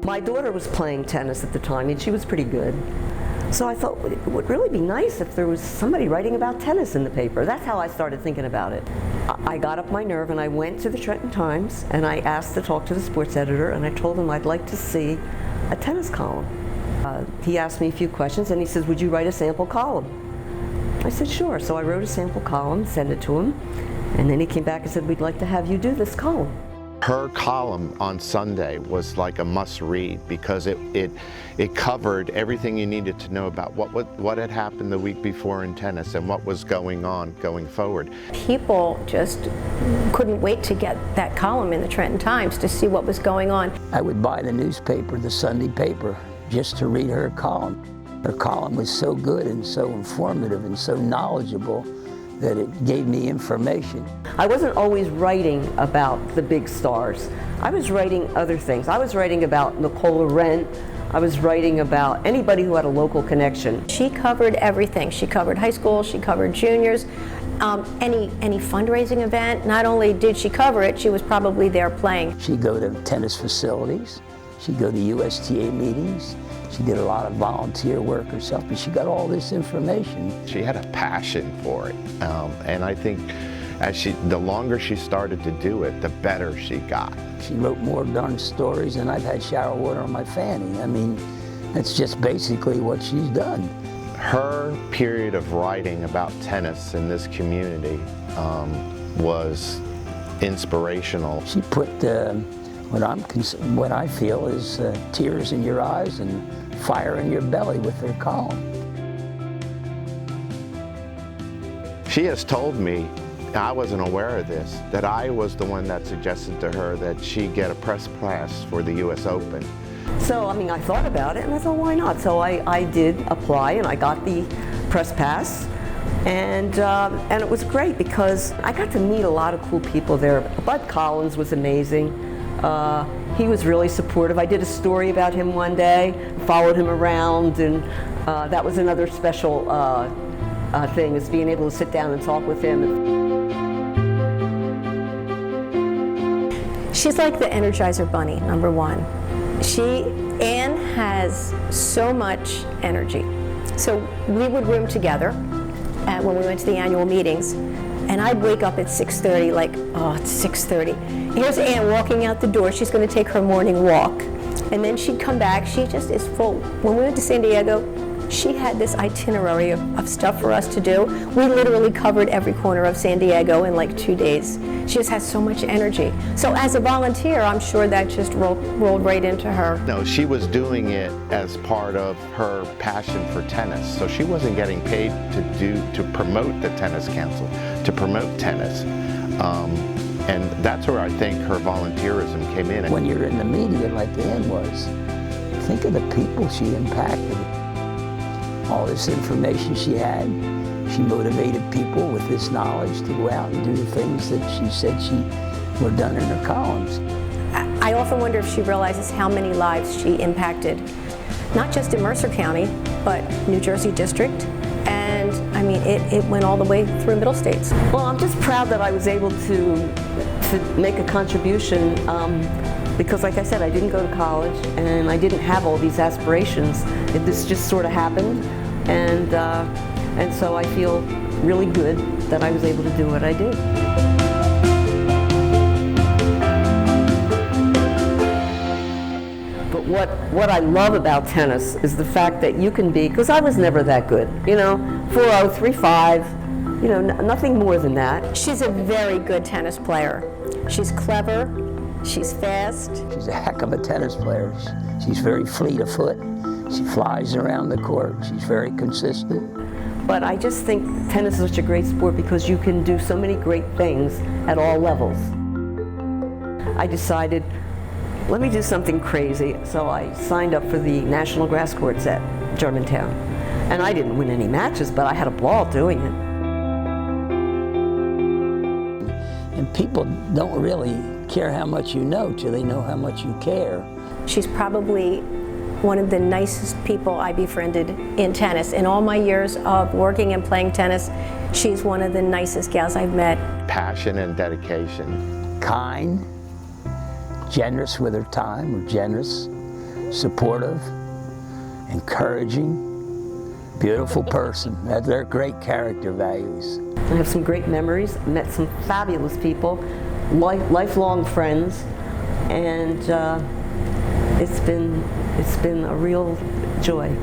My daughter was playing tennis at the time, and she was pretty good. So I thought it would really be nice if there was somebody writing about tennis in the paper. That's how I started thinking about it. I got up my nerve and I went to the Trenton Times and I asked to talk to the sports editor, and I told him I'd like to see a tennis column. He asked me a few questions and he says, would you write a sample column? I said, sure. So I wrote a sample column, sent it to him, and then he came back and said, we'd like to have you do this column. Her column on Sunday was like a must-read because it covered everything you needed to know about what had happened the week before in tennis and what was going on going forward. People just couldn't wait to get that column in the Trenton Times to see what was going on. I would buy the newspaper, the Sunday paper, just to read her column. Her column was so good and so informative and so knowledgeable that it gave me information. I wasn't always writing about the big stars. I was writing other things. I was writing about Nicola Rent. I was writing about anybody who had a local connection. She covered everything. She covered high school, she covered juniors, any fundraising event. Not only did she cover it, she was probably there playing. She'd go to tennis facilities, she'd go to USTA meetings, she did a lot of volunteer work herself, but she got all this information. She had a passion for it, and I think the longer she started to do it, the better she got. She wrote more darn stories than I've had shower water on my fanny. I mean, that's just basically what she's done. Her period of writing about tennis in this community was inspirational. She put what I feel is tears in your eyes and fire in your belly with her column. She has told me, I wasn't aware of this, that I was the one that suggested to her that she get a press pass for the US Open. So, I mean, I thought about it and I thought, why not? So I did apply and I got the press pass. And it was great because I got to meet a lot of cool people there. Bud Collins was amazing. He was really supportive. I did a story about him one day, followed him around, and that was another special thing, is being able to sit down and talk with him. She's like the Energizer Bunny, number one. Anne has so much energy. So we would room together when we went to the annual meetings, and I'd wake up at 6:30 like, oh, it's 6:30. Here's Anne walking out the door. She's going to take her morning walk. And then she'd come back. She just is full. When we went to San Diego, she had this itinerary of stuff for us to do. We literally covered every corner of San Diego in like 2 days. She just has so much energy. So as a volunteer, I'm sure that just rolled right into her. No, she was doing it as part of her passion for tennis. So she wasn't getting paid to promote the tennis council, to promote tennis. And that's where I think her volunteerism came in. When you're in the media like Anne was, think of the people she impacted. All this information she had, she motivated people with this knowledge to go out and do the things that she said were done in her columns. I often wonder if she realizes how many lives she impacted, not just in Mercer County, but New Jersey District. And I mean, it went all the way through Middle States. Well, I'm just proud that I was able to make a contribution because, like I said, I didn't go to college and I didn't have all these aspirations. This just sort of happened, and so I feel really good that I was able to do what I did. But what I love about tennis is the fact that you can be, because I was never that good, 4.0, 3.5, nothing more than that. She's a very good tennis player. She's clever, she's fast. She's a heck of a tennis player. She's very fleet of foot. She flies around the court. She's very consistent. But I just think tennis is such a great sport because you can do so many great things at all levels. I decided, let me do something crazy. So I signed up for the National Grass Courts at Germantown. And I didn't win any matches, but I had a ball doing it. And people don't really care how much you know till they know how much you care. She's probably one of the nicest people I befriended in tennis. In all my years of working and playing tennis, she's one of the nicest gals I've met. Passion and dedication. Kind, generous with her time, or generous, supportive, encouraging, beautiful person. They're great character values. I have some great memories. Met some fabulous people, lifelong friends, and it's been a real joy.